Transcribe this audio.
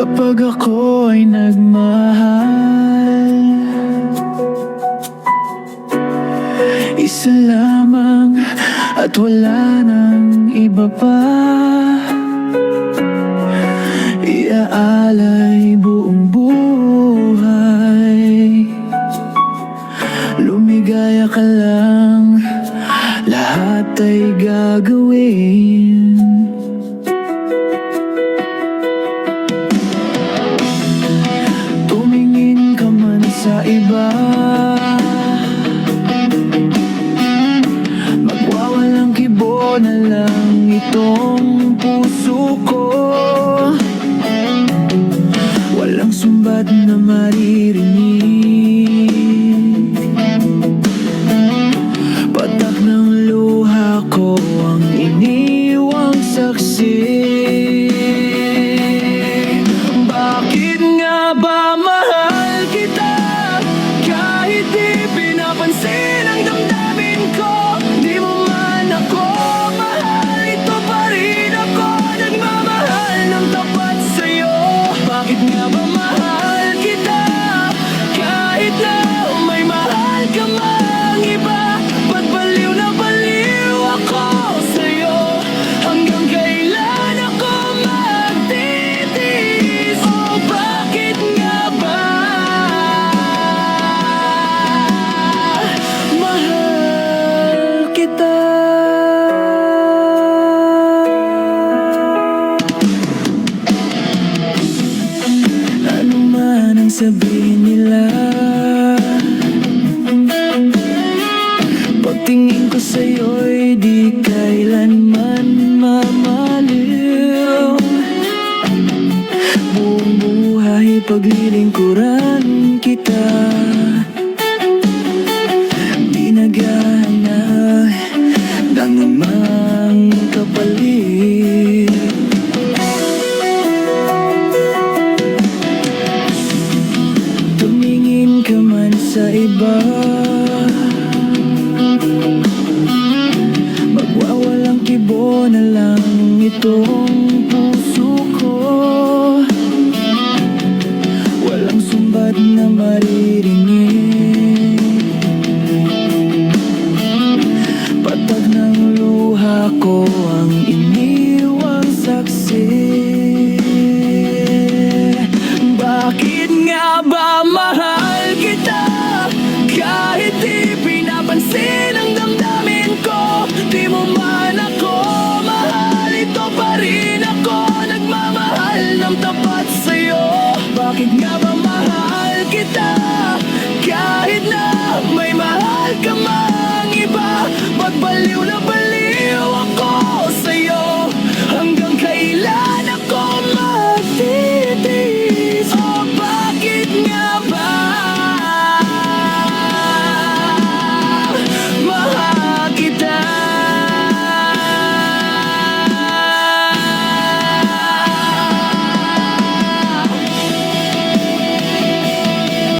Kapag ako ay nagmahal, isa lamang at wala nang iba pa. Iaalay buong buhay, lumigaya ka lang, lahat ay gagawin. Tumingin ka man sa iba, magwawalang kibo na lang itong puso ko. Walang sumbat na maririnig, patak ng luha ko ang iniwang saksi. Bakit nga ba mahal kita kahit di pinapansin ang damdamin ko? Di mo man ako mahal, ito pa rin ako nagmamahal ng tapat sa'yo. Bakit nga ba mahal kita kahit na may mahal ka mang iba? Ba't baliw na baliw ako sa'yo? Hanggang kailan ako magtitiis? Oh, bakit nga ba mahal kita? Ano man ang sabihin nila, pagtingin ko sa'yo'y di kailanman mamaliw. Buong buhay paglilingkuran kita, di naghahanap ng anumang kapalit. Tumingin ka man sa iba, magwawalang kibo na lang itong puso ko. Walang sumbat na maririnig, patag ng luha ko ang iniwang saksi. Bakit nga ba mahal kita kahit di pinapansin ang damdamin ko? Di mo man ako mahal, ito pa rin ako nagmamahal ng tapat sa'yo. Bakit nga ba mahal kita kahit na may mahal ka mang iba? Ba't baliw na baliw